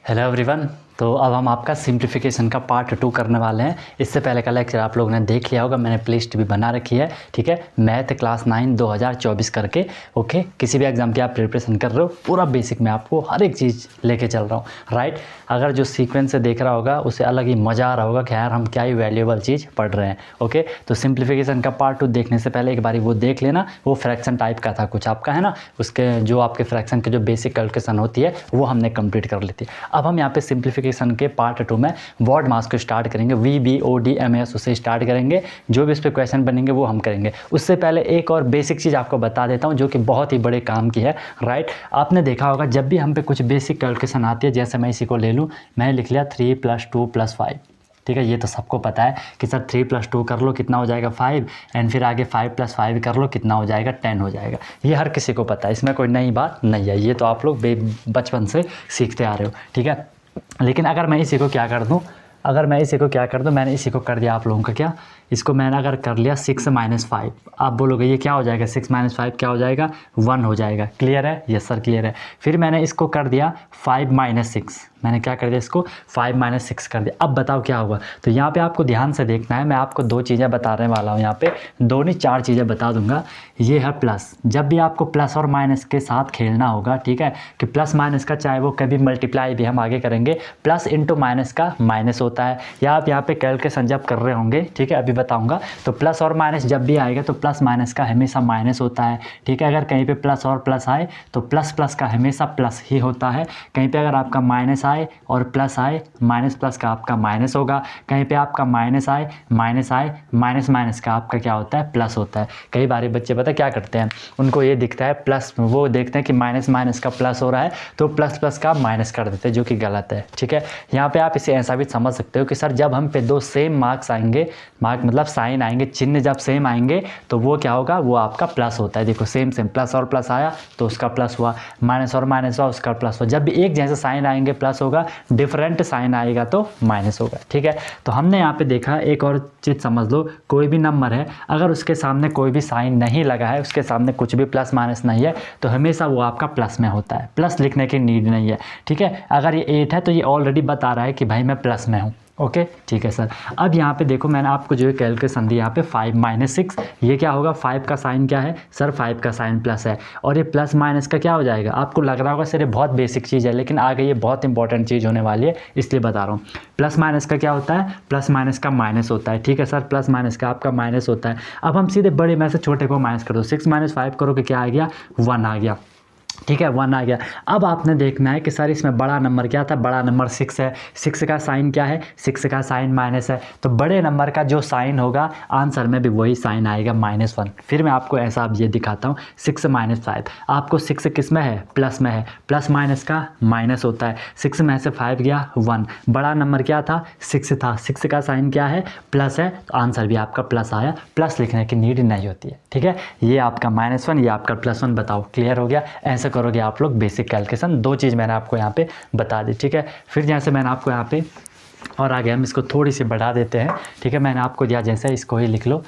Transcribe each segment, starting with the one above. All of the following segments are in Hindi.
Hello everyone. तो अब हम आपका सिंप्लीफिकेशन का पार्ट 2 करने वाले हैं। इससे पहले का लेक्चर आप लोगों ने देख लिया होगा, मैंने प्लेलिस्ट भी बना रखी है, ठीक है। मैथ क्लास 9 2024 करके, ओके। किसी भी एग्ज़ाम की आप प्रिपरेशन कर रहे हो, पूरा बेसिक में आपको हर एक चीज़ लेके चल रहा हूँ, राइट। अगर जो सीक्वेंस से देख रहा होगा उसे अलग ही मज़ा आ रहा होगा कि यार हम क्या ही वैल्यूएबल चीज़ पढ़ रहे हैं, ओके। तो सिंप्लीफिकेशन का पार्ट 2 देखने से पहले एक बारी वो देख लेना। वो फ्रैक्शन टाइप का था कुछ आपका, है ना। उसके जो आपके फ्रैक्शन के जो बेसिक कैलकुलेशन होती है वो हमने कंप्लीट कर ली थी। अब हम यहाँ पे सिंप्लीफिकेशन के पार्ट 2 में वर्ड मास को स्टार्ट करेंगे। VBODMAS उससे स्टार्ट करेंगे। जो भी इस पर क्वेश्चन बनेंगे वो हम करेंगे। उससे पहले एक और बेसिक चीज़ आपको बता देता हूँ जो कि बहुत ही बड़े काम की है, राइट। आपने देखा होगा जब भी हम पे कुछ बेसिक कैलकुलेशन आती है, जैसे मैं इसी को ले लूँ, मैं लिख लिया 3 + 2 + 5, ठीक है। ये तो सबको पता है कि सर 3 + 2 कर लो कितना हो जाएगा 5, एंड फिर आगे 5 + 5 कर लो कितना हो जाएगा 10 हो जाएगा। ये हर किसी को पता है, इसमें कोई नई बात नहीं है। ये तो आप लोग बचपन से सीखते आ रहे हो, ठीक है। लेकिन अगर मैं इसी को क्या कर दूं, मैंने इसी को कर दिया आप लोगों का क्या, इसको मैंने अगर कर लिया 6 - 5, आप बोलोगे ये क्या हो जाएगा, 6 - 5 क्या हो जाएगा, 1 हो जाएगा। क्लियर है? यस सर क्लियर है। फिर मैंने इसको कर दिया 5 - 6, मैंने क्या कर दिया, इसको 5 - 6 कर दिया। अब बताओ क्या होगा। तो यहाँ पे आपको ध्यान से देखना है, मैं आपको 2 चीज़ें बताने वाला हूँ यहाँ पे, 2 नहीं 4 चीज़ें बता दूंगा। ये है प्लस, जब भी आपको प्लस और माइनस के साथ खेलना होगा, ठीक है, कि प्लस माइनस का चाहे वो कभी मल्टीप्लाई भी हम आगे करेंगे, प्लस इंटू माइनस का माइनस होता है। या आप यहाँ पे कैलकुलेशन जब कर रहे होंगे, ठीक है, अभी बताऊंगा, तो प्लस और माइनस जब भी आएगा तो प्लस माइनस का हमेशा माइनस होता है, ठीक है। अगर कहीं पे प्लस और प्लस आए तो प्लस प्लस का हमेशा प्लस ही होता है। कहीं पे अगर आपका माइनस आए और प्लस आए, माइनस प्लस का आपका माइनस होगा। कहीं पे आपका माइनस आए, माइनस माइनस का आपका क्या होता है, प्लस होता है। कई बार बच्चे पता क्या करते हैं, उनको ये दिखता है प्लस, वो देखते हैं कि माइनस माइनस का प्लस हो रहा है तो प्लस प्लस का माइनस कर देते हैं, जो कि गलत है, ठीक है। यहाँ पे आप इसे ऐसा भी समझ सकते हो कि सर जब हम पे 2 सेम मार्क्स आएंगे, मार्क मतलब साइन आएंगे, चिन्ह जब सेम आएंगे तो वो क्या होगा, वो आपका प्लस होता है। देखो सेम प्लस और प्लस आया तो उसका प्लस हुआ, माइनस और माइनस हुआ उसका प्लस हुआ। जब भी एक जैसे साइन आएंगे प्लस होगा, डिफरेंट साइन आएगा तो माइनस होगा, ठीक है। तो हमने यहाँ पे देखा, एक और चीज़ समझ लो, कोई भी नंबर है अगर उसके सामने कोई भी साइन नहीं लगा है, उसके सामने कुछ भी प्लस माइनस नहीं है, तो हमेशा वो आपका प्लस में होता है। प्लस लिखने की नीड नहीं है, ठीक है। अगर ये 8 है तो ये ऑलरेडी बता रहा है कि भाई मैं प्लस में हूँ, ओके, ठीक है सर। अब यहाँ पे देखो मैंने आपको जो कैलकुलेशन दी यहाँ पे 5 - 6, ये क्या होगा, 5 का साइन क्या है सर, 5 का साइन प्लस है, और ये प्लस माइनस का क्या हो जाएगा। आपको लग रहा होगा सर ये बहुत बेसिक चीज़ है, लेकिन आगे ये बहुत इंपॉर्टेंट चीज़ होने वाली है, इसलिए बता रहा हूँ। प्लस माइनस का क्या होता है, प्लस माइनस का माइनस होता है, ठीक है सर। प्लस माइनस का आपका माइनस होता है। अब हम सीधे बड़े में से छोटे को माइनस कर दो, 6 - 5 करोगे क्या आ गया, 1 आ गया, ठीक है, 1 आ गया। अब आपने देखना है कि सर इसमें बड़ा नंबर क्या था, बड़ा नंबर 6 है। 6 का साइन क्या है, 6 का साइन माइनस है, तो बड़े नंबर का जो साइन होगा आंसर में भी वही साइन आएगा, -1। फिर मैं आपको ऐसा अब ये दिखाता हूँ, 6 - 5, आपको 6 किस में है, प्लस में है, प्लस माइनस का माइनस होता है। 6 में से 5 गया 1, बड़ा नंबर क्या था, 6 था, 6 का साइन क्या है, प्लस है, तो आंसर भी आपका प्लस आया। प्लस लिखने की नीड नहीं होती है, ठीक है। ये आपका -1, ये आपका +1, बताओ क्लियर हो गया। ऐसे करोगे आप लोग बेसिक कैलकुलेशन। 2 चीज़ मैंने आपको यहाँ पे बता दी, ठीक है। फिर जैसे मैंने आपको यहाँ पे और आगे हम इसको थोड़ी सी बढ़ा देते हैं, ठीक है। मैंने आपको दिया, जैसे इसको ही लिख लो,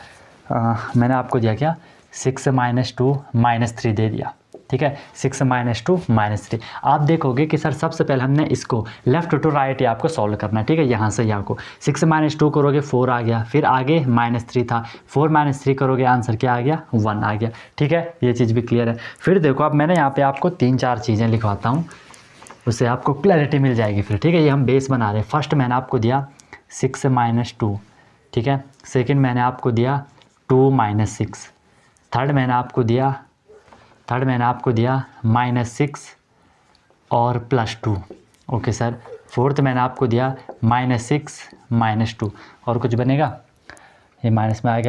मैंने आपको दिया क्या, 6 - 2 -3 दे दिया, ठीक है। 6 - 2 -3। आप देखोगे कि सर सबसे पहले हमने इसको लेफ्ट टू राइट ही आपको सॉल्व करना है, ठीक है। यहाँ से यहाँ को 6 - 2 करोगे 4 आ गया, फिर आगे -3 था, 4 - 3 करोगे आंसर क्या आ गया, 1 आ गया, ठीक है। ये चीज़ भी क्लियर है। फिर देखो अब मैंने यहाँ पे आपको 3-4 चीज़ें लिखवाता हूँ, उससे आपको क्लैरिटी मिल जाएगी फिर, ठीक है। ये हम बेस बना रहे हैं। फर्स्ट मैंने आपको दिया 6 - 2, ठीक है। सेकेंड मैंने आपको दिया 2 - 6, थर्ड मैंने आपको दिया -6 और +2, ओके सर। फोर्थ मैंने आपको दिया -6 - 2, और कुछ बनेगा, ये माइनस में आ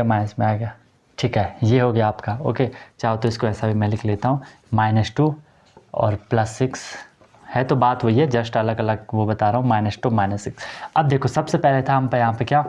गया, ठीक है। ये हो गया आपका, ओके। चाहो तो इसको ऐसा भी मैं लिख लेता हूँ, -2 और +6 है, तो बात वही है, जस्ट अलग अलग वो बता रहा हूँ, -2 - 6। अब देखो सबसे पहले था हम पे यहाँ पे क्या,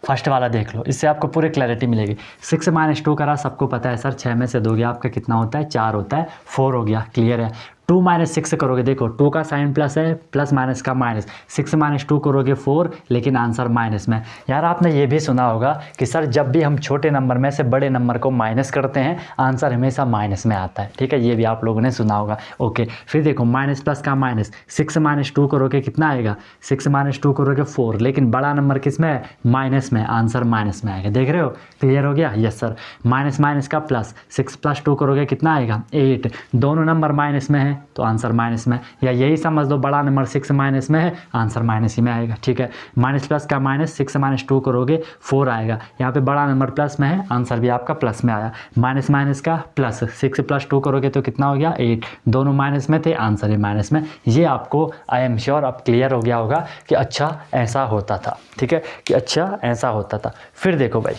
फर्स्ट वाला देख लो, इससे आपको पूरी क्लैरिटी मिलेगी। 6 - 2 करा, सबको पता है सर 6 में से 2 गया आपका कितना होता है, 4 होता है, 4 हो गया, क्लियर है। 2 माइनस 6 करोगे, देखो 2 का साइन प्लस है, प्लस माइनस का माइनस, 6 माइनस 2 करोगे 4, लेकिन आंसर माइनस में। यार आपने ये भी सुना होगा कि सर जब भी हम छोटे नंबर में से बड़े नंबर को माइनस करते हैं आंसर हमेशा माइनस में आता है, ठीक है, ये भी आप लोगों ने सुना होगा। ओके, फिर देखो माइनस प्लस का माइनस, 6 माइनस 2 करोगे कितना आएगा, 6 माइनस 2 करोगे 4, लेकिन बड़ा नंबर किस में है, माइनस में, आंसर माइनस में आएगा। देख रहे हो, क्लियर हो गया? Yes sir. माइनस माइनस का प्लस, 6 प्लस 2 करोगे कितना आएगा, 8, दोनों नंबर माइनस में है तो आंसर माइनस में, या यही समझ लो बड़ा नंबर 6 माइनस में है, आंसर माइनस ही में आएगा, ठीक है। माइनस प्लस का माइनस, 6 माइनस 2 करोगे 4 आएगा, यहाँ पे बड़ा नंबर प्लस में है, आंसर भी आपका प्लस में आया। माइनस माइनस का प्लस, 6 प्लस 2 करोगे तो कितना हो गया, 8, दोनों माइनस में थे, आंसर भी माइनस में। ये आपको आई एम श्योर अब क्लियर हो गया होगा कि अच्छा ऐसा होता था, ठीक है, कि अच्छा ऐसा होता था। फिर देखो भाई,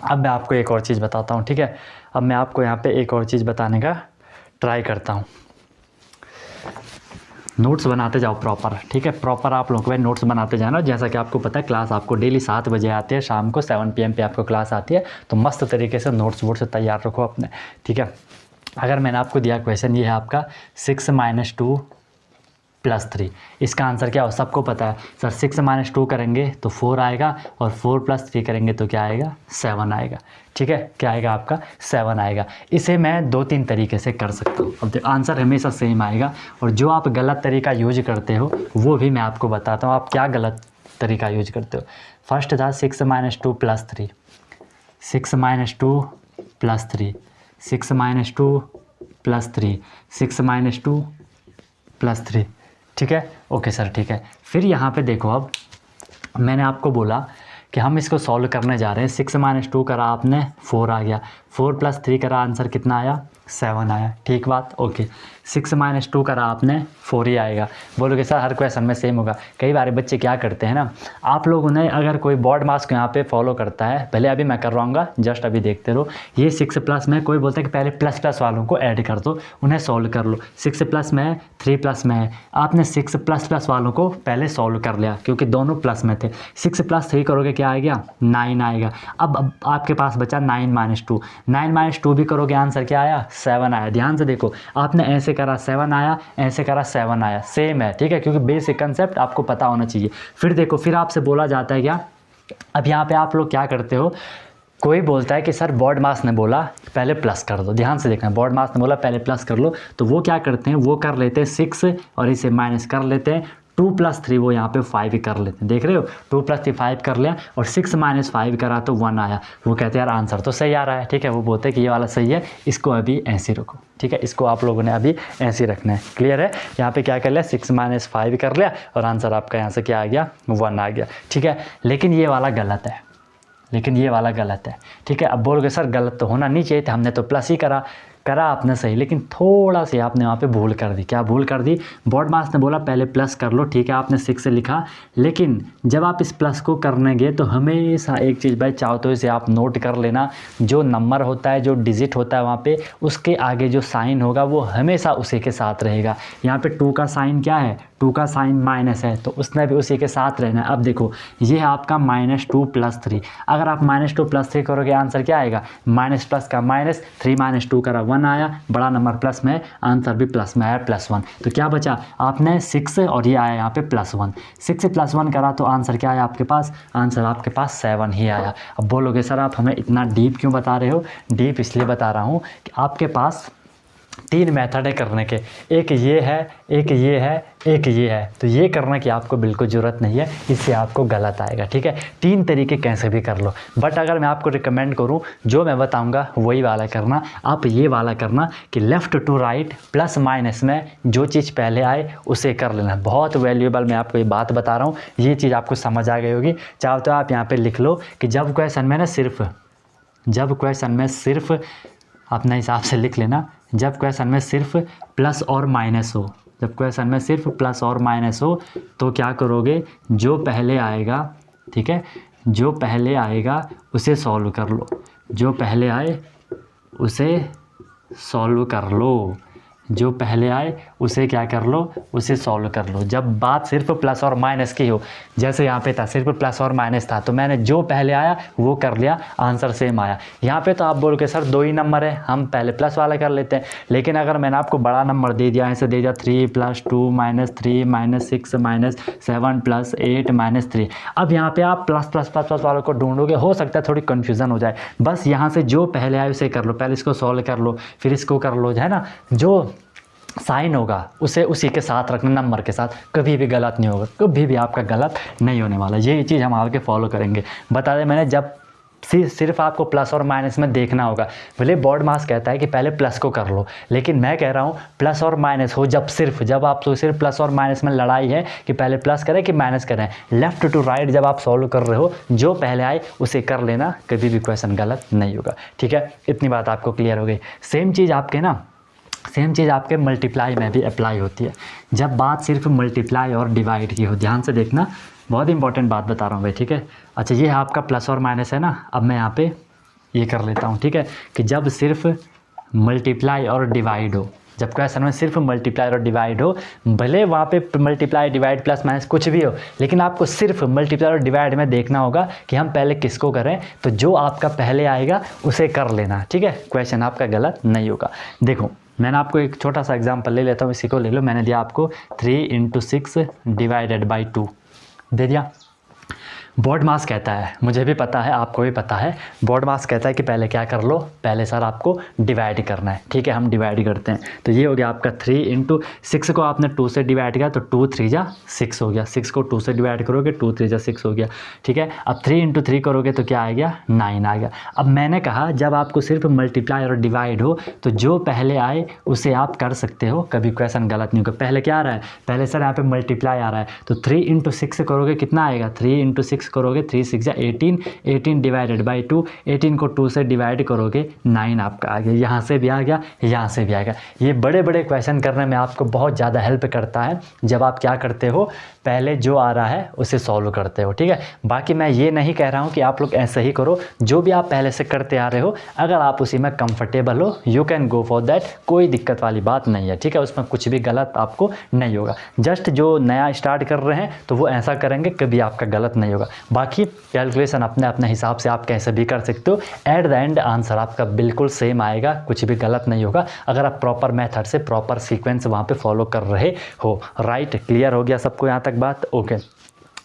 अब मैं आपको एक और चीज़ बताता हूँ, ठीक है। अब मैं आपको यहाँ पे एक और चीज़ बताने का ट्राई करता हूँ। नोट्स बनाते जाओ प्रॉपर, ठीक है, प्रॉपर आप लोगों को भाई नोट्स बनाते जाना। जैसा कि आपको पता है क्लास आपको डेली 7 बजे आती है, शाम को 7 PM पे आपको क्लास आती है, तो मस्त तरीके से नोट्स वोट्स तैयार रखो अपने, ठीक है। अगर मैंने आपको दिया क्वेश्चन, ये है आपका 6 माइनस 2 प्लस 3, इसका आंसर क्या हो, सबको पता है सर, 6 माइनस 2 करेंगे तो 4 आएगा, और 4 प्लस 3 करेंगे तो क्या आएगा, 7 आएगा, ठीक है, क्या आएगा आपका, 7 आएगा। इसे मैं 2-3 तरीके से कर सकता हूँ। अब देखो आंसर हमेशा सेम आएगा, और जो आप गलत तरीका यूज करते हो वो भी मैं आपको बताता हूँ, आप क्या गलत तरीका यूज करते हो। फर्स्ट था 6 minus 2 plus 3, 6 minus 2 plus 3, 6 minus 2 plus 3, 6 minus 2 plus 3, ठीक है, ओके सर, ठीक है। फिर यहाँ पे देखो, अब मैंने आपको बोला कि हम इसको सॉल्व करने जा रहे हैं। 6 माइनस 2 करा आपने, 4 आ गया, 4 प्लस 3 करा, आंसर कितना आया, 7 आया, ठीक बात, ओके। 6 माइनस 2 करा आपने, 4 ही आएगा। बोलोगे सर हर क्वेश्चन में सेम होगा। कई बार बच्चे क्या करते हैं ना, आप लोगों ने अगर कोई बोर्ड मार्क्स को यहाँ पे फॉलो करता है, पहले अभी मैं करवाऊंगा, जस्ट अभी देखते रहो। ये 6 प्लस में कोई बोलता है कि पहले प्लस प्लस वालों को ऐड कर दो, उन्हें सॉल्व कर लो। 6 प्लस में है, 3 प्लस में है, आपने 6 प्लस प्लस वालों को पहले सॉल्व कर लिया क्योंकि दोनों प्लस में थे। 6 प्लस 3 करोगे क्या आएगा, 9 आएगा। अब आपके पास बचा 9 माइनस 2, 9 माइनस 2 भी करोगे, आंसर क्या आया, 7 आया। ध्यान से देखो, आपने ऐसे करा 7 आया, ऐसे करा 7 आया, सेम है, ठीक है, क्योंकि बेसिक कंसेप्ट आपको पता होना चाहिए। फिर देखो, फिर आपसे बोला जाता है क्या, अब यहाँ पे आप लोग क्या करते हो, कोई बोलता है कि सर बोर्ड मास ने बोला पहले प्लस कर दो। ध्यान से देखना, बोर्ड मास ने बोला पहले प्लस कर लो, तो वो क्या करते हैं, वो कर लेते हैं 6 और इसे माइनस कर लेते हैं, 2 प्लस 3 वो यहाँ पे 5 ही कर लेते हैं। देख रहे हो, 2 प्लस 3 5 कर लिया, और 6 माइनस 5 करा तो 1 आया। वो कहते हैं यार आंसर तो सही आ रहा है, ठीक है, वो बोलते हैं कि ये वाला सही है, इसको अभी ऐसे रखो, ठीक है, इसको आप लोगों ने अभी ऐसे रखना है। क्लियर है? यहाँ पे क्या कर लिया, 6 माइनस 5 कर लिया, और आंसर आपका यहाँ से क्या आ गया, 1 आ गया, ठीक है। लेकिन ये वाला गलत है, लेकिन ये वाला गलत है, ठीक है। अब बोलोगे सर गलत तो होना नहीं चाहिए था, हमने तो प्लस ही करा आपने सही, लेकिन थोड़ा सी आपने वहाँ पे भूल कर दी। क्या भूल कर दी, बोर्ड मास ने बोला पहले प्लस कर लो, ठीक है, आपने 6 से लिखा, लेकिन जब आप इस प्लस को करने गए तो हमेशा एक चीज़ भाई चाहो तो इसे आप नोट कर लेना, जो नंबर होता है, जो डिजिट होता है वहाँ पे, उसके आगे जो साइन होगा वो हमेशा उसी के साथ रहेगा। यहाँ पे 2 का साइन क्या है, 2 का साइन माइनस है, तो उसने भी उसी के साथ रहना है। अब देखो, ये है आपका -2 प्लस 3, अगर आप -2 प्लस 3 करोगे आंसर क्या आएगा, माइनस प्लस का माइनस, 3 माइनस 2 करा 1 आया, बड़ा नंबर प्लस में, आंसर भी प्लस में आया, +1। तो क्या बचा, आपने 6 और ये आया यहाँ पे +1, 6 + 1 करा तो आंसर क्या आया आपके पास, आंसर आपके पास 7 ही आया। अब बोलोगे सर आप हमें इतना डीप क्यों बता रहे हो, डीप इसलिए बता रहा हूँ कि आपके पास 3 मेथड है करने के, एक ये है, एक ये है, एक ये है, तो ये करने की आपको बिल्कुल ज़रूरत नहीं है, इससे आपको गलत आएगा, ठीक है। 3 तरीके कैसे भी कर लो, बट अगर मैं आपको रिकमेंड करूं, जो मैं बताऊंगा वही वाला करना। आप ये वाला करना कि left to right plus minus में जो चीज़ पहले आए उसे कर लेना। बहुत वैल्यूएबल मैं आपको ये बात बता रहा हूँ, ये चीज़ आपको समझ आ गई होगी। चाहो तो आप यहाँ पर लिख लो कि जब क्वेश्चन में सिर्फ अपने हिसाब से लिख लेना, जब क्वेश्चन में सिर्फ प्लस और माइनस हो, जब क्वेश्चन में सिर्फ प्लस और माइनस हो तो क्या करोगे, जो पहले आएगा, ठीक है, जो पहले आएगा उसे सॉल्व कर लो, जो पहले आए उसे सॉल्व कर लो, जो पहले आए उसे क्या कर लो, उसे सॉल्व कर लो। जब बात सिर्फ प्लस और माइनस की हो, जैसे यहाँ पे था सिर्फ प्लस और माइनस था, तो मैंने जो पहले आया वो कर लिया, आंसर सेम आया। यहाँ पे तो आप बोल के सर 2 ही नंबर है, हम पहले प्लस वाला कर लेते हैं। लेकिन अगर मैंने आपको बड़ा नंबर दे दिया, ऐसे दे दिया 3 + 2 - 3 - 6 - 7 + 8 - 3, अब यहाँ पे आप प्लस प्लस प्लस प्लस वालों को ढूंढोगे, हो सकता है थोड़ी कन्फ्यूज़न हो जाए। बस यहाँ से जो पहले आए उसे कर लो, पहले इसको सॉल्व कर लो, फिर इसको कर लो, है ना। जो साइन होगा उसे उसी के साथ रखना, नंबर के साथ, कभी भी गलत नहीं होगा, कभी भी आपका गलत नहीं होने वाला। ये चीज़ हम आगे फॉलो करेंगे। बता दें मैंने, जब सिर्फ आपको प्लस और माइनस में देखना होगा। भले बोर्ड मास कहता है कि पहले प्लस को कर लो, लेकिन मैं कह रहा हूँ प्लस और माइनस हो, जब आप तो सिर्फ प्लस और माइनस में लड़ाई है कि पहले प्लस करें कि माइनस करें, लेफ़्ट टू राइट जब आप सॉल्व कर रहे हो, जो पहले आए उसे कर लेना, कभी भी क्वेश्चन गलत नहीं होगा। ठीक है, इतनी बात आपको क्लियर हो गई। सेम चीज़ आपके मल्टीप्लाई में भी अप्लाई होती है। जब बात सिर्फ मल्टीप्लाई और डिवाइड की हो, ध्यान से देखना, बहुत इंपॉर्टेंट बात बता रहा हूँ भाई। ठीक है, अच्छा ये है आपका प्लस और माइनस है ना। अब मैं यहाँ पे ये कर लेता हूँ, ठीक है, कि जब सिर्फ मल्टीप्लाई और डिवाइड हो, जब क्वेश्चन में सिर्फ मल्टीप्लाई और डिवाइड हो, भले वहाँ पे मल्टीप्लाई डिवाइड प्लस माइनस कुछ भी हो, लेकिन आपको सिर्फ मल्टीप्लाई और डिवाइड में देखना होगा कि हम पहले किसको करें, तो जो आपका पहले आएगा उसे कर लेना। ठीक है, क्वेश्चन आपका गलत नहीं होगा। देखो मैंने आपको एक छोटा सा एग्जांपल ले लेता हूँ, इसी को ले लो। मैंने दिया आपको 3 × 6 / 2 दे दिया। बोर्ड मास कहता है, मुझे भी पता है, आपको भी पता है, बोर्ड मास कहता है कि पहले क्या कर लो, पहले सर आपको डिवाइड करना है। ठीक है, हम डिवाइड करते हैं। तो ये हो गया आपका 3 × 6 को आपने 2 से डिवाइड किया तो 2 × 3 = 6 हो गया। 6 को 2 से डिवाइड करोगे 2 × 3 = 6 हो गया। ठीक है, अब 3 × 3 करोगे तो क्या आ गया, 9 आ गया। अब मैंने कहा जब आपको सिर्फ मल्टीप्लाई और डिवाइड हो, तो जो पहले आए उसे आप कर सकते हो, कभी क्वेश्चन गलत नहीं होगा। पहले क्या आ रहा है, पहले सर यहाँ पे मल्टीप्लाई आ रहा है, तो 3 × 6 करोगे कितना आएगा, 3 × 6 करोगे 3 × 6 = 18, 18 / 2, 18 को 2 से डिवाइड करोगे 9 आपका आ गया। यहाँ से भी आ गया, यहाँ से भी आ गया। ये बड़े बड़े क्वेश्चन करने में आपको बहुत ज़्यादा हेल्प करता है जब आप क्या करते हो, पहले जो आ रहा है उसे सॉल्व करते हो। ठीक है, बाकी मैं ये नहीं कह रहा हूँ कि आप लोग ऐसे ही करो, जो भी आप पहले से करते आ रहे हो, अगर आप उसी में कंफर्टेबल हो, you can go for that, कोई दिक्कत वाली बात नहीं है। ठीक है, उसमें कुछ भी गलत आपको नहीं होगा। जस्ट जो नया स्टार्ट कर रहे हैं तो वो ऐसा करेंगे, कभी आपका गलत नहीं होगा। बाकी कैलकुलेशन अपने अपने हिसाब से आप कैसे भी कर सकते हो, एट द एंड आंसर आपका बिल्कुल सेम आएगा, कुछ भी गलत नहीं होगा, अगर आप प्रॉपर मेथड से प्रॉपर सीक्वेंस वहाँ पे फॉलो कर रहे हो। राइट, क्लियर हो गया सबको यहाँ तक बात? ओके,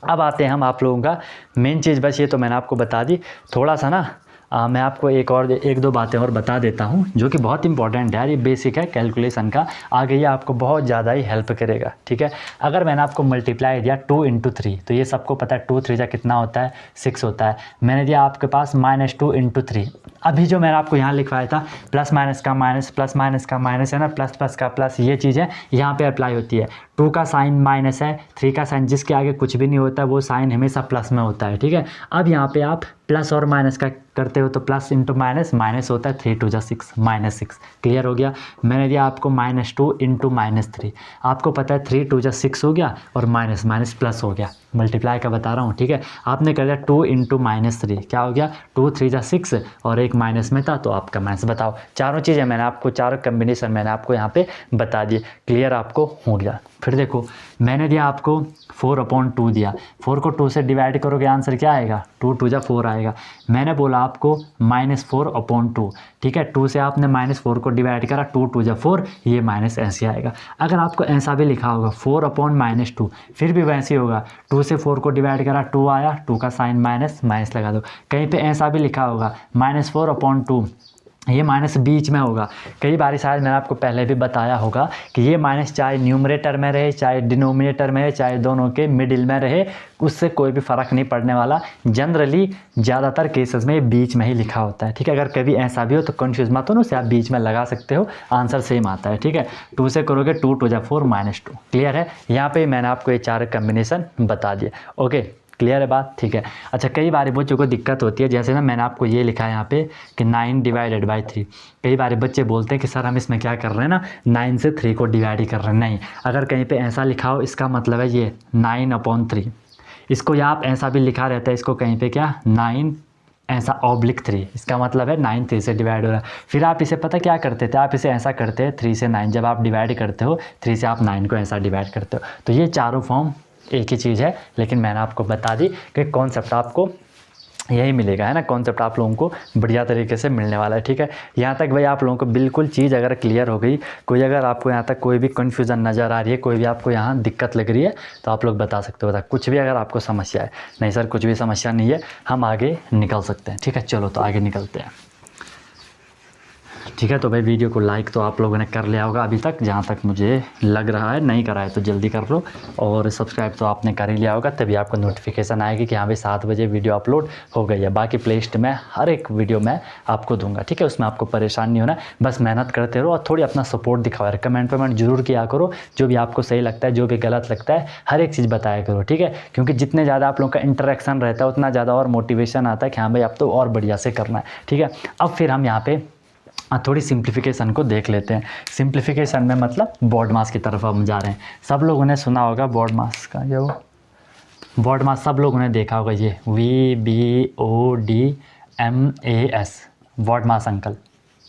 अब आते हैं हम आप लोगों का मेन चीज़, बस ये तो मैंने आपको बता दी। थोड़ा सा ना मैं आपको एक दो बातें और बता देता हूँ जो कि बहुत इंपॉर्टेंट है यार, ये बेसिक है कैलकुलेशन का, आगे ये आपको बहुत ज़्यादा ही हेल्प करेगा। ठीक है, अगर मैंने आपको मल्टीप्लाई दिया 2 × 3, तो ये सबको पता है 2 × 3 कितना होता है, 6 होता है। मैंने दिया आपके पास -2 × 3, अभी जो मैंने आपको यहाँ लिखवाया था प्लस माइनस का माइनस, प्लस माइनस का माइनस है ना, प्लस प्लस का प्लस, ये चीज़ें यहाँ पे अप्लाई होती है। 2 का साइन माइनस है, 3 का साइन जिसके आगे कुछ भी नहीं होता वो साइन हमेशा प्लस में होता है। ठीक है, अब यहाँ पे आप प्लस और माइनस का करते हो तो प्लस × माइनस, माइनस होता है, 3 × 2 = 6, -6। क्लियर हो गया? मैंने दिया आपको -2 × -3, आपको पता है 3 × 2 = 6 हो गया, और माइनस माइनस प्लस हो गया, मल्टीप्लाई का बता रहा हूँ। ठीक है, आपने कर दिया 2 × -3, क्या हो गया, 2 × 3 = 6, और एक माइनस में था तो आपका माइनस। बताओ, चारों चीज़ें मैंने आपको, चारों कम्बिनेशन मैंने आपको यहाँ पे बता दिए। क्लियर आपको हो गया? फिर देखो, मैंने दिया आपको 4/2 दिया, 4 को 2 से डिवाइड करोगे आंसर क्या आएगा, 2 × 2 = 4 आएगा। मैंने बोला आपको -4/2, ठीक है, 2 से आपने -4 को डिवाइड करा, 2 × 2 = 4, ये माइनस ऐसे आएगा। अगर आपको ऐसा भी लिखा होगा 4/-2, फिर भी वैसे ही होगा, 2 से 4 को डिवाइड करा, 2 आया, 2 का साइन माइनस, माइनस लगा दो। कहीं पे ऐसा भी लिखा होगा -4/2, ये माइनस बीच में होगा। कई बार शायद मैंने आपको पहले भी बताया होगा कि ये माइनस चाहे न्यूमरेटर में रहे, चाहे डिनोमिनेटर में रहे, चाहे दोनों के मिडिल में रहे, उससे कोई भी फ़र्क नहीं पड़ने वाला। जनरली ज़्यादातर केसेस में ये बीच में ही लिखा होता है। ठीक है, अगर कभी ऐसा भी हो तो कन्फ्यूज़ मत हो ना, उसे आप बीच में लगा सकते हो, आंसर सेम आता है। ठीक है, 2 से करोगे 2 × 2 = 4, -2। क्लियर है? यहाँ पर मैंने आपको ये 4 कम्बिनेशन बता दिए। ओके, क्लियर है बात? ठीक है। अच्छा, कई बार बच्चों को दिक्कत होती है, जैसे ना मैंने आपको ये लिखा है यहाँ पे कि 9 / 3। कई बार बच्चे बोलते हैं कि सर हम इसमें क्या कर रहे हैं ना, 9 से 3 को डिवाइड ही कर रहे हैं। नहीं, अगर कहीं पे ऐसा लिखा हो इसका मतलब है ये 9/3। इसको या आप ऐसा भी लिखा रहता है, इसको कहीं पे क्या 9 ऐसा ऑब्लिक 3, इसका मतलब है 9 3 से डिवाइड हो रहा है। फिर आप इसे पता क्या करते थे, आप इसे ऐसा करते हैं 3 से 9 जब आप डिवाइड करते हो 3 से आप 9 को ऐसा डिवाइड करते हो। तो ये चारों फॉर्म एक ही चीज़ है, लेकिन मैंने आपको बता दी कि कॉन्सेप्ट आपको यही मिलेगा, है ना। कॉन्सेप्ट आप लोगों को बढ़िया तरीके से मिलने वाला है, ठीक है। यहाँ तक भाई आप लोगों को बिल्कुल चीज़ अगर क्लियर हो गई, कोई अगर आपको यहाँ तक कोई भी कन्फ्यूज़न नज़र आ रही है, कोई भी आपको यहाँ दिक्कत लग रही है, तो आप लोग बता सकते हो, कुछ भी अगर आपको समस्या है। नहीं सर कुछ भी समस्या नहीं है, हम आगे निकल सकते हैं, ठीक है। चलो तो आगे निकलते हैं, ठीक है। तो भाई वीडियो को लाइक तो आप लोगों ने कर लिया होगा अभी तक, जहाँ तक मुझे लग रहा है। नहीं करा है तो जल्दी कर लो, और सब्सक्राइब तो आपने कर ही लिया होगा, तभी आपको नोटिफिकेशन आएगी कि हाँ भाई 7 बजे वीडियो अपलोड हो गई है। बाकी प्लेलिस्ट में हर एक वीडियो मैं आपको दूंगा, ठीक है। उसमें आपको परेशान नहीं होना, बस मेहनत करते रहो और थोड़ी अपना सपोर्ट दिखाओ। कमेंट पेमेंट जरूर किया करो, जो भी आपको सही लगता है, जो भी गलत लगता है, हर एक चीज़ बताया करो, ठीक है। क्योंकि जितने ज़्यादा आप लोगों का इंटरेक्शन रहता है उतना ज़्यादा और मोटिवेशन आता है कि हाँ भाई अब तो और बढ़िया से करना है, ठीक है। अब फिर हम यहाँ पे थोड़ी सिंप्लीफिकेशन को देख लेते हैं। सिंप्लीफिकेशन में मतलब बॉड मास की तरफ हम जा रहे हैं। सब लोगों ने सुना होगा बॉड मास का, ये वो बॉड मास सब लोगों ने देखा होगा, ये VBODMAS बॉड मास अंकल,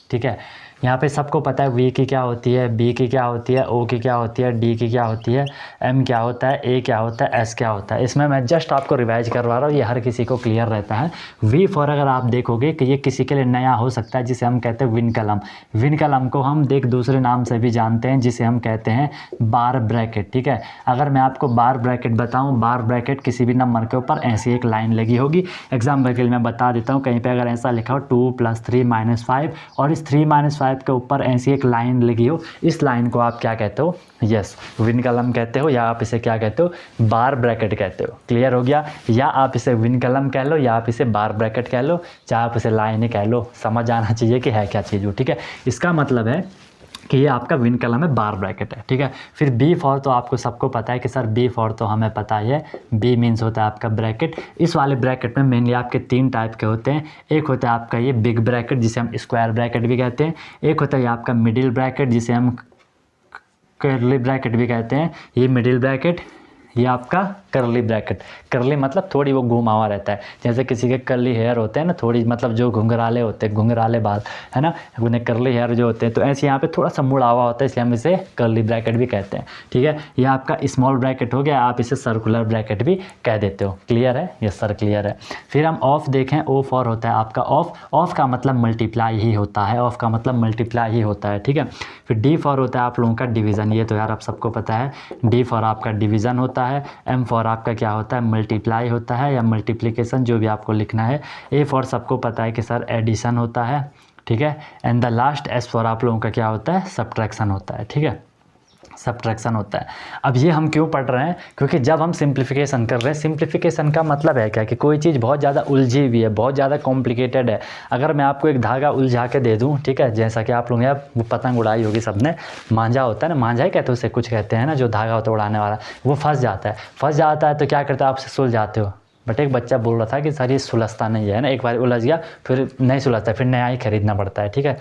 ठीक है। यहाँ पे सबको पता है वी की क्या होती है, बी की क्या होती है, ओ की क्या होती है, डी की क्या होती है, एम क्या होता है, ए क्या होता है, एस क्या होता है। इसमें मैं जस्ट आपको रिवाइज करवा रहा हूँ, ये हर किसी को क्लियर रहता है। वी फॉर अगर आप देखोगे कि ये किसी के लिए नया हो सकता है, जिसे हम कहते हैं विन कलम। विन कलम को हम एक दूसरे नाम से भी जानते हैं, जिसे हम कहते हैं बार ब्रैकेट, ठीक है। अगर मैं आपको बार ब्रैकेट बताऊँ, बार ब्रैकेट किसी भी नंबर के ऊपर ऐसी एक लाइन लगी होगी। एग्जाम्पल के लिए मैं बता देता हूँ, कहीं पर अगर ऐसा लिखा हो 2 + 3 - 5 और इस 3 - 5 के ऊपर ऐसी एक लाइन लगी हो, इस लाइन को आप क्या कहते हो, यस विन कलम कहते हो, या आप इसे क्या कहते हो, बार ब्रैकेट कहते हो। क्लियर हो गया। या आप इसे विन कलम कह लो, या आप इसे बार ब्रैकेट कह लो, चाहे आप इसे लाइन ही कह लो, समझ आना चाहिए कि है क्या चीज़ हो, ठीक है। इसका मतलब है कि ये आपका विन कलम है, बार ब्रैकेट है, ठीक है। फिर बी फॉर तो आपको सबको पता है कि सर बी फॉर तो हमें पता ही है, बी मीन्स होता है आपका ब्रैकेट। इस वाले ब्रैकेट में मेनली आपके 3 टाइप के होते हैं। एक होता है आपका ये बिग ब्रैकेट, जिसे हम स्क्वायर ब्रैकेट भी कहते हैं। एक होता है ये आपका मिडिल ब्रैकेट, जिसे हम कर्ली ब्रैकेट भी कहते हैं। ये मिडिल ब्रैकेट, ये आपका करली ब्रैकेट। करली मतलब थोड़ी वो घुमा हुआ रहता है, जैसे किसी के कर्ली हेयर होते हैं ना, थोड़ी मतलब जो घुंघराले होते हैं, घुंघराले बाल, है ना, उन्हें करली हेयर जो होते हैं, तो ऐसे यहाँ पे थोड़ा सा मुड़ा हुआ होता है, इसलिए हम इसे करली ब्रैकेट भी कहते हैं, ठीक है। ये आपका स्मॉल ब्रैकेट हो गया, आप इसे सर्कुलर ब्रैकेट भी कह देते हो। क्लियर है, यस सर क्लियर है। फिर हम ऑफ देखें, ओ फॉर होता है आपका ऑफ। ऑफ का मतलब मल्टीप्लाई ही होता है, ऑफ का मतलब मल्टीप्लाई ही होता है, ठीक है। फिर डी फॉर होता है आप लोगों का डिवीज़न, ये तो यार आप सबको पता है, डी फॉर आपका डिवीज़न होता है। एम फॉर आपका क्या होता है, मल्टीप्लाई होता है या मल्टीप्लिकेशन, जो भी आपको लिखना है। ए फॉर सबको पता है कि सर एडिशन होता है, ठीक है। And the last S for आप लोगों का क्या होता है, सब्ट्रैक्शन होता है, ठीक है, सब्ट्रैक्शन होता है। अब ये हम क्यों पढ़ रहे हैं, क्योंकि जब हम सिंप्लीफिकेशन कर रहे हैं, सिंप्लीफिकेशन का मतलब है क्या कि कोई चीज़ बहुत ज़्यादा उलझी हुई है, बहुत ज़्यादा कॉम्प्लिकेटेड है। अगर मैं आपको एक धागा उलझा के दे दूं, ठीक है, जैसा कि आप लोग ने वो पतंग उड़ाई होगी सबने, मांझा होता है ना, मांझा ही कहते हैं उसे, कुछ कहते हैं ना, जो धागा होता है उड़ाने वाला, वो फंस जाता है तो क्या करता है, आपसे सुलझाते हो। बट एक बच्चा बोल रहा था कि सर ये सुलझता नहीं है ना, एक बार उलझ गया फिर नहीं सुलझता, फिर नया ही खरीदना पड़ता है, ठीक है,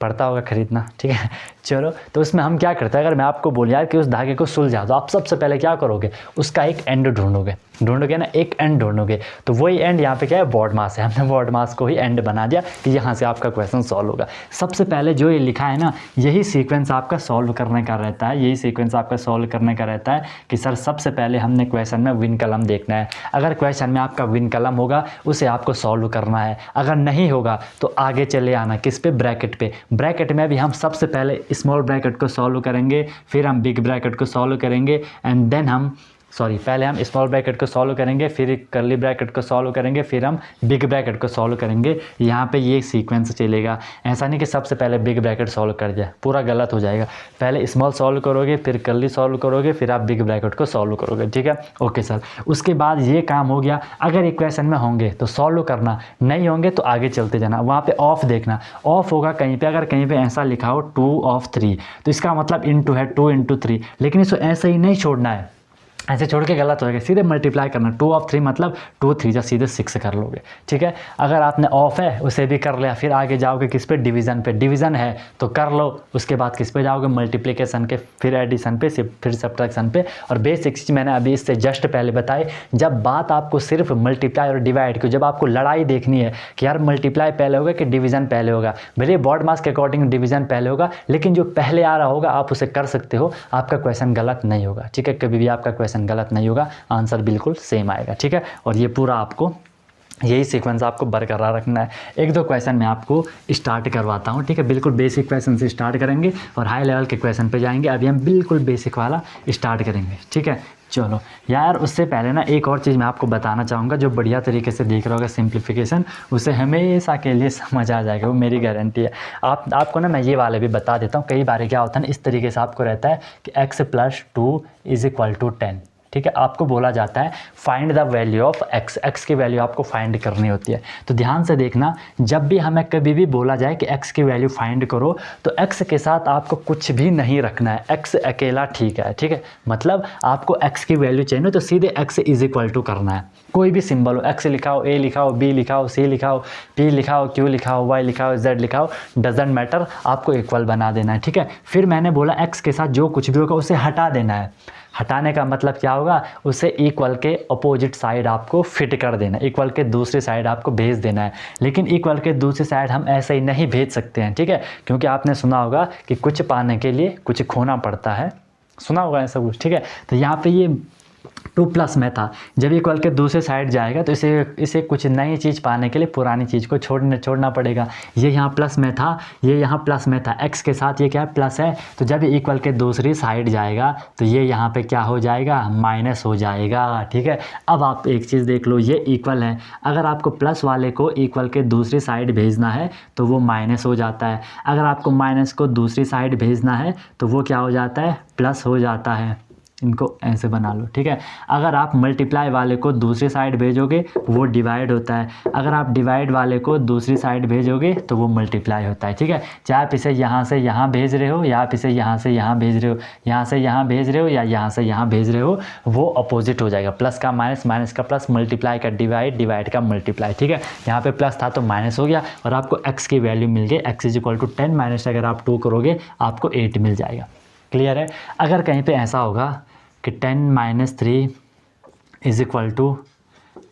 पड़ता होगा खरीदना, ठीक है। चलो तो उसमें हम क्या करते हैं, अगर मैं आपको बोल यार कि उस धागे को सुलझा, तो आप सबसे पहले क्या करोगे, उसका एक एंड ढूंढोगे ना, एक एंड ढूंढोगे। तो वही एंड यहाँ पे क्या है, बॉड मास है। हमने बॉड मास को ही एंड बना दिया कि यहाँ से आपका क्वेश्चन सॉल्व होगा। सबसे पहले जो ये लिखा है ना, यही सीक्वेंस आपका सॉल्व करने का रहता है, यही सीक्वेंस आपका सॉल्व करने का रहता है कि सर सबसे पहले हमने क्वेश्चन में विन कलम देखना है। अगर क्वेश्चन में आपका विन कलम होगा, उसे आपको सॉल्व करना है। अगर नहीं होगा तो आगे चले आना किस पे, ब्रैकेट पे। ब्रैकेट में भी हम सबसे पहले स्मॉल ब्रैकेट को सॉल्व करेंगे, फिर हम बिग ब्रैकेट को सॉल्व करेंगे, एंड देन हम पहले हम स्मॉल ब्रैकेट को सॉल्व करेंगे, फिर कर्ली ब्रैकेट को सॉल्व करेंगे, फिर हम बिग ब्रैकेट को सॉल्व करेंगे। यहाँ पे ये सीक्वेंस चलेगा। ऐसा नहीं कि सबसे पहले बिग ब्रैकेट सॉल्व कर जाए, पूरा गलत हो जाएगा। पहले स्मॉल सॉल्व करोगे, फिर कर्ली सॉल्व करोगे, फिर आप बिग ब्रैकेट को सॉल्व करोगे, ठीक है। ओके सर, उसके बाद ये काम हो गया। अगर इक्वेशन में होंगे तो सॉल्व करना, नहीं होंगे तो आगे चलते जाना। वहाँ पे ऑफ देखना, ऑफ होगा कहीं पे, अगर कहीं पे ऐसा लिखा हो 2 of 3, तो इसका मतलब इंटू है 2 × 3, लेकिन इसको ऐसे ही नहीं छोड़ना है, ऐसे छोड़ के गलत होएगा, सीधे मल्टीप्लाई करना। 2 ऑफ 3 मतलब 2 3 जा सीधे 6 कर लोगे, ठीक है। अगर आपने ऑफ है उसे भी कर लिया, फिर आगे जाओगे किस पे, डिवीज़न पे। डिवीज़न है तो कर लो, उसके बाद किस पे जाओगे, मल्टीप्लिकेशन के, फिर एडिशन पे, फिर सब्ट्रैक्शन पे। और बेसिक चीज़ मैंने अभी इससे जस्ट पहले बताई, जब बात आपको सिर्फ मल्टीप्लाई और डिवाइड की, जब आपको लड़ाई देखनी है कि यार मल्टीप्लाई पहले होगा कि डिवीज़न पहले होगा, भले बॉड मास के अकॉर्डिंग डिवीज़न पहले होगा, लेकिन जो पहले आ रहा होगा आप उसे कर सकते हो, आपका क्वेश्चन गलत नहीं होगा, ठीक है। कभी भी आपका क्वेश्चन गलत नहीं होगा, आंसर बिल्कुल सेम आएगा, ठीक है। और ये पूरा आपको यही सीक्वेंस आपको बरकरार रखना है। एक दो क्वेश्चन मैं आपको स्टार्ट करवाता हूँ, ठीक है। बिल्कुल बेसिक क्वेश्चन से स्टार्ट करेंगे और हाई लेवल के क्वेश्चन पे जाएंगे। अभी हम बिल्कुल बेसिक वाला स्टार्ट करेंगे, ठीक है। चलो यार, उससे पहले ना एक और चीज़ मैं आपको बताना चाहूँगा, जो बढ़िया तरीके से देख रहा होगा सिंप्लीफिकेशन, उसे हमेशा के लिए समझ आ जाएगा, वो मेरी गारंटी है। आपको ना मैं ये वाले भी बता देता हूँ। कई बार क्या होता है ना, इस तरीके से आपको रहता है कि x + 2 = 10, ठीक है। आपको बोला जाता है find the value of x, x की वैल्यू आपको फाइंड करनी होती है। तो ध्यान से देखना, जब भी हमें कभी भी बोला जाए कि x की वैल्यू फाइंड करो, तो x के साथ आपको कुछ भी नहीं रखना है, x अकेला ठीक है, ठीक है। मतलब आपको x की वैल्यू चाहिए तो सीधे x = करना है। कोई भी सिंबल हो, x लिखा हो, a लिखा हो, b लिखा हो, c लिखा हो, p लिखा हो, q लिखा हो, y लिखा हो, z लिखा हो, डजेंट मैटर, आपको इक्वल बना देना है, ठीक है। फिर मैंने बोला x के साथ जो कुछ भी होगा उसे हटा देना है। हटाने का मतलब क्या होगा, उसे इक्वल के अपोजिट साइड आपको फिट कर देना है, इक्वल के दूसरी साइड आपको भेज देना है। लेकिन इक्वल के दूसरी साइड हम ऐसे ही नहीं भेज सकते हैं, ठीक है, क्योंकि आपने सुना होगा कि कुछ पाने के लिए कुछ खोना पड़ता है, सुना होगा ऐसा कुछ, ठीक है। तो यहाँ पे ये 2+ में था, जब इक्वल के दूसरे साइड जाएगा तो इसे कुछ नई चीज़ पाने के लिए पुरानी चीज़ को छोड़ना पड़ेगा। ये यहाँ प्लस में था, ये यहाँ प्लस में था, x के साथ ये क्या है, प्लस है। तो जब इक्वल के दूसरी साइड जाएगा तो ये यहाँ पे क्या हो जाएगा, माइनस हो जाएगा, ठीक है। अब आप एक चीज़ देख लो, ये इक्वल है, अगर आपको प्लस वाले को इक्वल के दूसरी साइड भेजना है तो वो माइनस हो जाता है, अगर आपको माइनस को दूसरी साइड भेजना है तो वो क्या हो जाता है, प्लस हो जाता है। इनको ऐसे बना लो, ठीक है। अगर आप मल्टीप्लाई वाले को दूसरी साइड भेजोगे वो डिवाइड होता है, अगर आप डिवाइड वाले को दूसरी साइड भेजोगे तो वो मल्टीप्लाई होता है, ठीक है। चाहे आप इसे यहाँ से यहाँ भेज रहे हो या आप इसे यहाँ से यहाँ भेज रहे हो, यहाँ से यहाँ भेज रहे हो या यहाँ से यहाँ भेज रहे हो, वो अपोजिट हो जाएगा। प्लस का माइनस, माइनस का प्लस, मल्टीप्लाई का डिवाइड, डिवाइड का मल्टीप्लाई, ठीक है। यहाँ पे प्लस था तो माइनस हो गया और आपको x की वैल्यू मिल गई, x = 10 माइनस अगर आप 2 करोगे आपको 8 मिल जाएगा। क्लियर है। अगर कहीं पे ऐसा होगा कि 10 - 3 =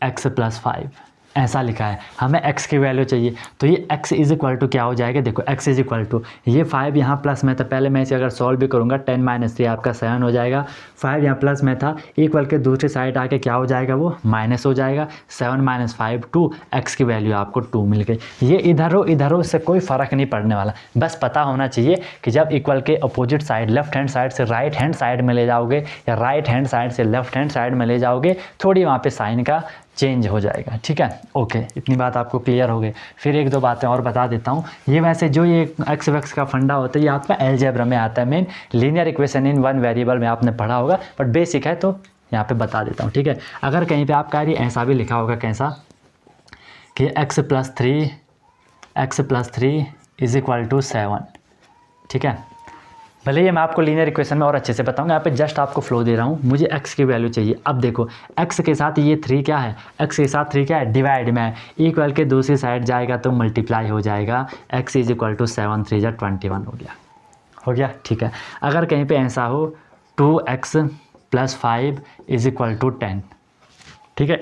x + 5 ऐसा लिखा है, हमें x की वैल्यू चाहिए, तो ये x = क्या हो जाएगा, देखो x = ये 5 यहाँ प्लस में था, पहले मैं इसे अगर सॉल्व भी करूँगा 10 - 3 आपका 7 हो जाएगा। 5 यहाँ प्लस में था, इक्वल के दूसरी साइड आके क्या हो जाएगा, वो माइनस हो जाएगा। 7 - 5 2, x की वैल्यू आपको 2 मिल गई। ये इधर हो इससे कोई फ़र्क नहीं पड़ने वाला, बस पता होना चाहिए कि जब इक्वल के opposite side, left hand side से राइट हैंड साइड में ले जाओगे या राइट हैंड साइड से लेफ्ट हैंड साइड में ले जाओगे, थोड़ी वहाँ पे साइन का चेंज हो जाएगा, ठीक है। ओके, इतनी बात आपको क्लियर हो गई। फिर एक दो बातें और बता देता हूँ। ये वैसे जो ये एक्स वैक्स का फंडा होता है ये आपका अलजेब्रा में आता है, main linear equation in one variable में आपने पढ़ा होगा, बट बेसिक है तो यहाँ पे बता देता हूँ, ठीक है। अगर कहीं पे आपका ये ऐसा भी लिखा होगा, कैसा कि x + 3 = 7, ठीक है। भले ही मैं आपको लीनियर इक्वेशन में और अच्छे से बताऊंगा, यहाँ पे जस्ट आपको फ्लो दे रहा हूँ, मुझे x की वैल्यू चाहिए। अब देखो x के साथ ये 3 क्या है, x के साथ 3 क्या है, डिवाइड में है, इक्वल के दूसरी साइड जाएगा तो मल्टीप्लाई हो जाएगा, x = 7 3 = 21 हो गया, ठीक है। अगर कहीं पे ऐसा हो 2x + 5 = 10, ठीक है,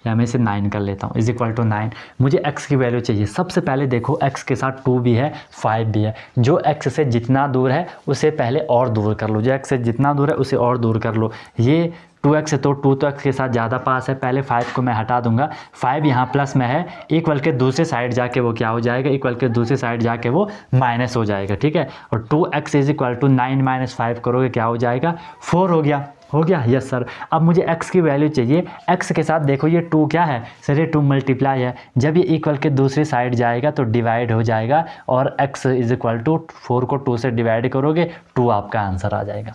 या मैं इसे 9 कर लेता हूँ, =9। मुझे x की वैल्यू चाहिए। सबसे पहले देखो x के साथ 2 भी है 5 भी है, जो x से जितना दूर है उसे पहले और दूर कर लो, जो x से जितना दूर है उसे और दूर कर लो। ये 2x है तो 2 तो x के साथ ज़्यादा पास है, पहले 5 को मैं हटा दूंगा, 5 यहाँ प्लस में है, इक्वल के दूसरे साइड जाके वो क्या हो जाएगा, इक्वल के दूसरे साइड जाके वो माइनस हो जाएगा, ठीक है। और 2x = 9 - 5 करोगे क्या हो जाएगा, 4 हो गया, यस सर। अब मुझे x की वैल्यू चाहिए, x के साथ देखो ये 2 क्या है सर, ये 2 मल्टीप्लाई है, जब ये इक्वल के दूसरी साइड जाएगा तो डिवाइड हो जाएगा और x = 4 को 2 से डिवाइड करोगे 2 आपका आंसर आ जाएगा।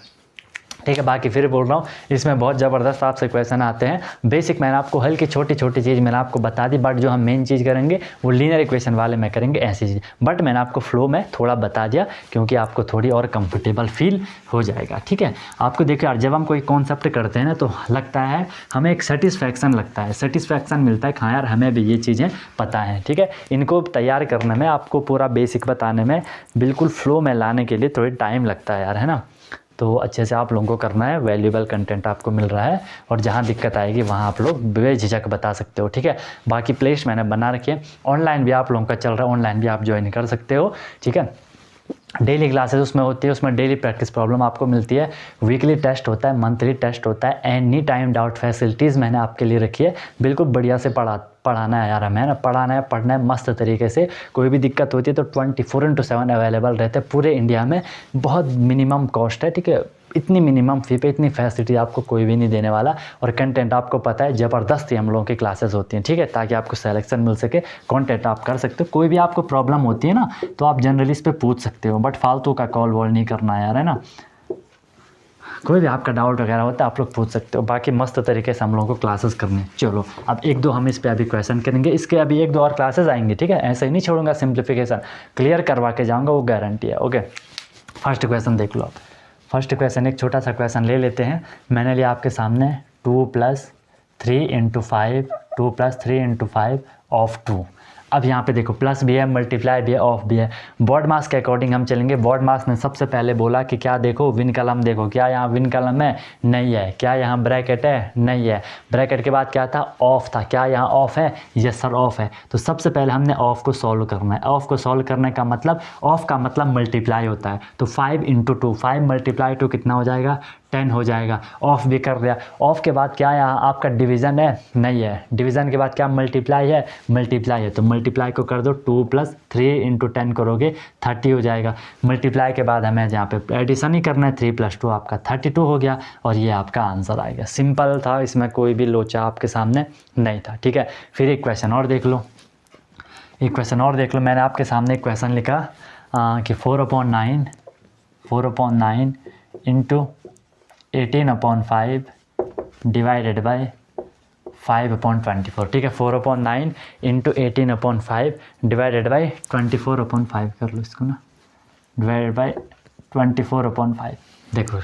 ठीक है। बाकी फिर बोल रहा हूँ, इसमें बहुत ज़बरदस्त आपसे क्वेश्चन आते हैं। बेसिक मैंने आपको हल्की छोटी छोटी चीज़ मैंने आपको बता दी, बट जो हम मेन चीज़ करेंगे वो लीनियर इक्वेशन वाले में करेंगे ऐसी चीज़। बट मैंने आपको फ्लो में थोड़ा बता दिया क्योंकि आपको थोड़ी और कंफर्टेबल फील हो जाएगा। ठीक है। आपको देखिए यार, जब हम कोई कॉन्सेप्ट करते हैं ना तो लगता है हमें एक सेटिस्फैक्शन लगता है, सेटिस्फैक्शन मिलता है, हाँ यार हमें भी ये चीज़ें पता हैं। ठीक है। इनको तैयार करने में, आपको पूरा बेसिक बताने में, बिल्कुल फ्लो में लाने के लिए थोड़ी टाइम लगता है यार, है ना। तो अच्छे से आप लोगों को करना है, वैल्यूएबल कंटेंट आपको मिल रहा है, और जहाँ दिक्कत आएगी वहाँ आप लोग बेझिझक बता सकते हो। ठीक है। बाकी प्लेलिस्ट मैंने बना रखी है, ऑनलाइन भी आप लोगों का चल रहा है, ऑनलाइन भी आप ज्वाइन कर सकते हो। ठीक है। डेली क्लासेस उसमें होती है, उसमें डेली प्रैक्टिस प्रॉब्लम आपको मिलती है, वीकली टेस्ट होता है, मंथली टेस्ट होता है, एनी टाइम डाउट फैसिलिटीज़ मैंने आपके लिए रखी है। बिल्कुल बढ़िया से पढ़ाना है यार हमें ना, पढ़ाना है, पढ़ना है मस्त तरीके से। कोई भी दिक्कत होती है तो 24/7 अवेलेबल रहते हैं पूरे इंडिया में। बहुत मिनिमम कॉस्ट है। ठीक है। इतनी मिनिमम फ़ी पे इतनी फैसिलिटी आपको कोई भी नहीं देने वाला, और कंटेंट आपको पता है ज़बरदस्ती हम लोगों की क्लासेस होती हैं। ठीक है। ताकि आपको सिलेक्शन मिल सके, कंटेंट आप कर सकते हो। कोई भी आपको प्रॉब्लम होती है ना तो आप जनरली इस पर पूछ सकते हो, बट फालतू का कॉल वॉल नहीं करना यार, है ना। कोई भी आपका डाउट वगैरह होता है आप लोग पूछ सकते हो। बाकी मस्त तरीके से हम लोगों को क्लासेस करनी है। चलो अब एक दो हम इस पे अभी क्वेश्चन करेंगे, इसके अभी एक दो और क्लासेस आएंगे। ठीक है। ऐसे ही नहीं छोड़ूंगा, सिंप्लीफिकेशन क्लियर करवा के जाऊँगा, वो गारंटी है। ओके, फर्स्ट क्वेश्चन देख लो आप। फर्स्ट क्वेश्चन एक छोटा सा क्वेश्चन ले लेते हैं। मैंने लिया आपके सामने 2 + 3 × 5, 2 + 3 × 5 ऑफ 2। अब यहाँ पे देखो प्लस भी है, मल्टीप्लाई भी है, ऑफ भी है। बॉड मास के अकॉर्डिंग हम चलेंगे। बॉड मास ने सबसे पहले बोला कि क्या देखो विन कलम देखो, क्या यहाँ विन कलम है, नहीं है। क्या यहाँ ब्रैकेट है, नहीं है। ब्रैकेट के बाद क्या था, ऑफ था। क्या यहाँ ऑफ है, यस सर ऑफ है। तो सबसे पहले हमने ऑफ को सॉल्व करना है। ऑफ को सॉल्व करने का मतलब, ऑफ का मतलब मल्टीप्लाई होता है। तो 5 × 2, 5 × 2 कितना हो जाएगा, 10 हो जाएगा। ऑफ भी कर दिया। ऑफ के बाद क्या यहाँ आपका डिवीज़न है, नहीं है। डिवीज़न के बाद क्या मल्टीप्लाई है, मल्टीप्लाई है। तो मल्टीप्लाई को कर दो, 2 + 3 × 10 करोगे 30 हो जाएगा। मल्टीप्लाई के बाद हमें यहाँ पे एडिशन ही करना है, 3 + 2 आपका 32 हो गया, और ये आपका आंसर आएगा। सिंपल था, इसमें कोई भी लोचा आपके सामने नहीं था। ठीक है। फिर एक क्वेश्चन और देख लो, एक क्वेश्चन और देख लो। मैंने आपके सामने एक क्वेश्चन लिखा कि 4/9 × 18/5 डिवाइडेड बाय 5/24। ठीक है। 4/9 × 18/5 डिवाइडेड बाय 24/5 कर लो इसको ना, डिवाइडेड बाय 24/5। देखो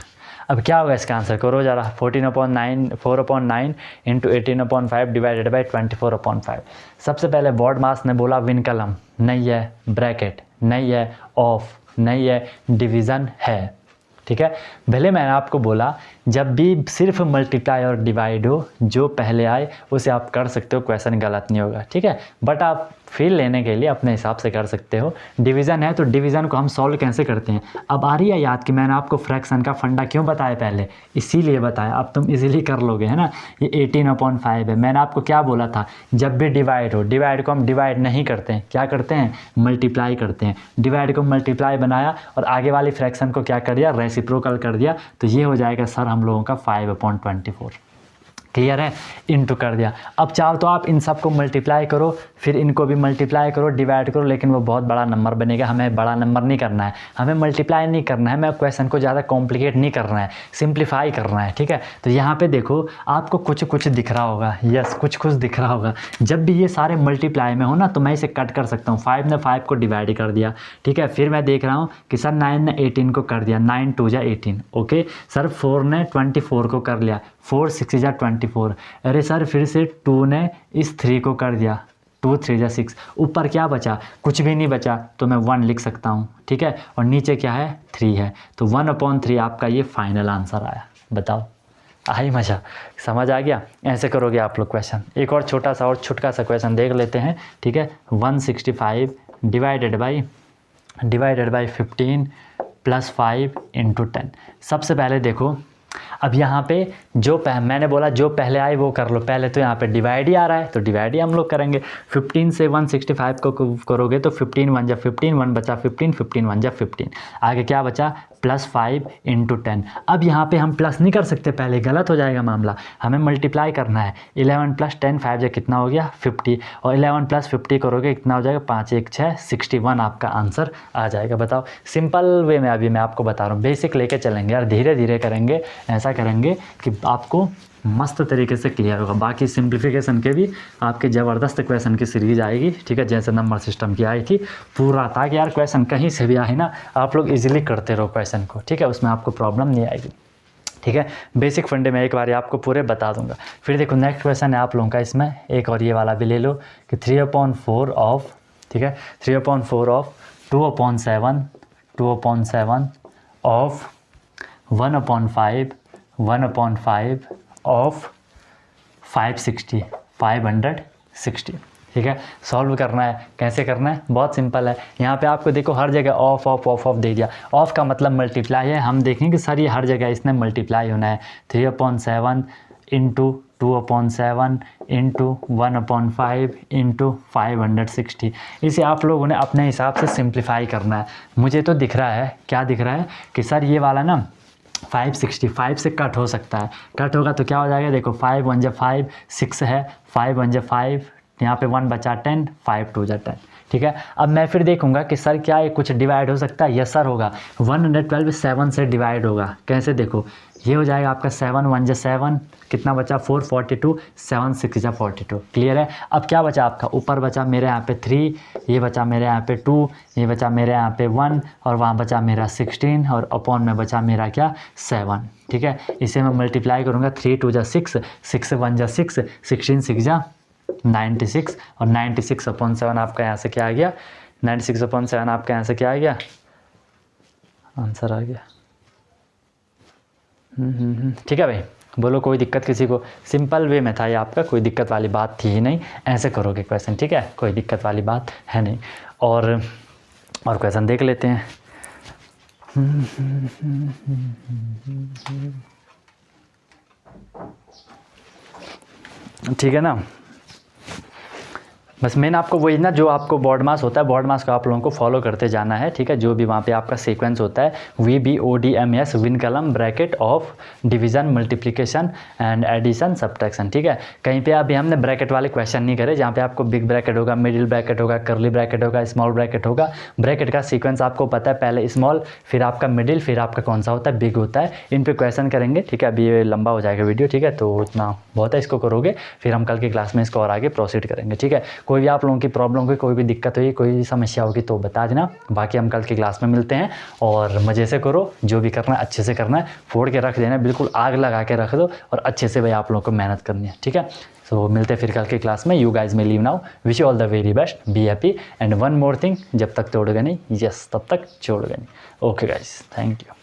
अब क्या होगा इसका आंसर, करो ज़रा। 4/9 × 18/5 डिवाइडेड बाय 24/5। सबसे पहले बॉड मास ने बोला विन कलम नहीं है, ब्रैकेट नहीं है, ऑफ नहीं है, डिवीज़न है। ठीक है। भले मैंने आपको बोला जब भी सिर्फ मल्टीप्लाई और डिवाइड हो, जो पहले आए उसे आप कर सकते हो, क्वेश्चन गलत नहीं होगा। ठीक है। बट आप फील लेने के लिए अपने हिसाब से कर सकते हो। डिवीज़न है तो डिवीज़न को हम सॉल्व कैसे करते हैं, अब आ रही है याद कि मैंने आपको फ्रैक्शन का फंडा क्यों बताया पहले, इसीलिए बताया। अब तुम इजीली कर लोगे, है ना। ये 18/5 है। मैंने आपको क्या बोला था, जब भी डिवाइड हो, डिवाइड को हम डिवाइड नहीं करते हैं, क्या करते हैं, मल्टीप्लाई करते हैं। डिवाइड को मल्टीप्लाई बनाया और आगे वाली फ्रैक्शन को क्या कर दिया, रेसिप्रोकल कर दिया। तो ये हो जाएगा सर हम लोगों का 5/24। क्लियर है। इनटू कर दिया। अब चाहो तो आप इन सब को मल्टीप्लाई करो, फिर इनको भी मल्टीप्लाई करो, डिवाइड करो, लेकिन वो बहुत बड़ा नंबर बनेगा। हमें बड़ा नंबर नहीं करना है, हमें मल्टीप्लाई नहीं करना है, हमें क्वेश्चन को ज़्यादा कॉम्प्लिकेट नहीं करना है, सिंप्लीफाई करना है। ठीक है। तो यहाँ पे देखो आपको कुछ कुछ दिख रहा होगा, यस कुछ कुछ दिख रहा होगा। जब भी ये सारे मल्टीप्लाई में हो ना तो मैं इसे कट कर सकता हूँ। 5 ने 5 को डिवाइड कर दिया। ठीक है। फिर मैं देख रहा हूँ कि सर 9 ने 18 को कर दिया, 9 2 = 18। ओके सर 4 ने 24 को कर लिया, 4 6 = 24। अरे सर फिर से 2 ने इस 3 को कर दिया, 2 3 = 6। ऊपर क्या बचा, कुछ भी नहीं बचा, तो मैं 1 लिख सकता हूँ। ठीक है। और नीचे क्या है, 3 है। तो 1/3 आपका ये फाइनल आंसर आया। बताओ आई मज़ा, समझ आ गया। ऐसे करोगे आप लोग क्वेश्चन। एक और छोटा सा और छुटका सा क्वेश्चन देख लेते हैं। ठीक है। 165 डिवाइडेड बाई 15 + 5 × 10। सबसे पहले देखो, अब यहाँ पे जो मैंने बोला जो पहले आए वो कर लो। पहले तो यहाँ पे डिवाइड ही आ रहा है तो डिवाइड ही हम लोग करेंगे। 15 से 165 को करोगे तो 15 1 = 15, 1 बचा 15, 15 1 = 15। आगे क्या बचा, +5 × 10। अब यहाँ पे हम प्लस नहीं कर सकते, पहले गलत हो जाएगा मामला, हमें मल्टीप्लाई करना है। 11 + 10 5 कितना हो गया, 50। और 11 + 50 करोगे कितना हो जाएगा, 5 1 6 61 आपका आंसर आ जाएगा। बताओ सिंपल वे में अभी मैं आपको बता रहा हूँ, बेसिक लेके चलेंगे यार, धीरे धीरे करेंगे, ऐसा करेंगे कि आपको मस्त तरीके से क्लियर होगा। बाकी सिंप्लीफिकेशन के भी आपके ज़बरदस्त क्वेश्चन की सीरीज आएगी, ठीक है, जैसे नंबर सिस्टम की आई थी पूरा, ताकि यार क्वेश्चन कहीं से भी आए ना आप लोग इजीली करते रहो क्वेश्चन को, ठीक है, उसमें आपको प्रॉब्लम नहीं आएगी, ठीक है। बेसिक फंडे में एक बार आपको पूरे बता दूंगा। फिर देखो नेक्स्ट क्वेश्चन है आप लोगों का, इसमें एक और ये वाला भी ले लो कि 3/4 ऑफ, ठीक है, 3/4 ऑफ 2/7 ऑफ 1/5 ऑफ 560, ठीक है। सॉल्व करना है, कैसे करना है, बहुत सिंपल है। यहाँ पे आपको देखो हर जगह ऑफ ऑफ ऑफ ऑफ दे दिया। ऑफ का मतलब मल्टीप्लाई है, हम देखेंगे सर ये हर जगह इसने मल्टीप्लाई होना है। 3/7 इंटू 2/7 इंटू 1/5 इंटू 560। इसे आप लोगों ने अपने हिसाब से सिंप्लीफाई करना है। मुझे तो दिख रहा है, क्या दिख रहा है कि सर ये वाला ना 565 से कट हो सकता है, कट होगा तो क्या हो जाएगा, देखो 5 1 जा 5 6 है, 5 1 जा 5, यहाँ पे 1 बचा 10, 5 2 जा 10, ठीक है। अब मैं फिर देखूंगा कि सर क्या ये कुछ डिवाइड हो सकता है, यस सर होगा। 112 7 से डिवाइड होगा, कैसे देखो ये हो जाएगा आपका 7 1 जा 7, कितना बचा 4 42, 7 6 जा 42, क्लियर है। अब क्या बचा आपका, ऊपर बचा मेरे यहाँ पे 3, ये बचा मेरे यहाँ पे 2, ये बचा मेरे यहाँ पे 1 और वहाँ बचा मेरा 16 और अपॉन में बचा मेरा क्या 7, ठीक है। इसे मैं मल्टीप्लाई करूँगा, 3 2 जा 6, 6 1 जा 6, 16 6 जा 96 और 96/7 आपका यहाँ से क्या आ गया, 96/7 आपका यहाँ से क्या आ गया, आंसर आ गया। ठीक है भाई, बोलो कोई दिक्कत किसी को, सिंपल वे में था ये आपका, कोई दिक्कत वाली बात थी ही नहीं, ऐसे करोगे क्वेश्चन, ठीक है, कोई दिक्कत वाली बात है नहीं। और क्वेश्चन देख लेते हैं। ठीक है ना, बस मेन आपको वही ना, जो आपको बोर्ड मास होता है, बोर्ड मास को आप लोगों को फॉलो करते जाना है, ठीक है। जो भी वहाँ पे आपका सीक्वेंस होता है VBODMS vinculum bracket of division multiplication and addition subtraction, ठीक है। कहीं पे अभी हमने ब्रैकेट वाले क्वेश्चन नहीं करे, जहाँ पे आपको बिग ब्रैकेट होगा, मिडिल ब्रैकेट होगा, कर्ली ब्रैकेट होगा, स्मॉल ब्रैकेट होगा। ब्रैकेट का सीक्वेंस आपको पता है, पहले स्मॉल, फिर आपका मिडिल, फिर आपका कौन सा होता है, बिग होता है। इन पे क्वेश्चन करेंगे, ठीक है। अभी ये लंबा हो जाएगा वीडियो, ठीक है, तो उतना बहुत है, इसको करोगे फिर हम कल की क्लास में इसको और आगे प्रोसीड करेंगे, ठीक है। कोई भी आप लोगों की प्रॉब्लम होगी, कोई भी दिक्कत होगी, कोई भी समस्या होगी तो बता देना। बाकी हम कल की क्लास में मिलते हैं, और मज़े से करो, जो भी करना है अच्छे से करना है, फोड़ के रख देना, बिल्कुल आग लगा के रख दो, और अच्छे से भाई आप लोगों को मेहनत करनी है, ठीक है। सो मिलते हैं फिर कल की क्लास में। यू गाइज में leave now, wish you all the very best, be happy and one more thing, जब तक तोड़ोगे नहीं, यस तब तक छोड़ोगे नहीं। Okay guys, thank you.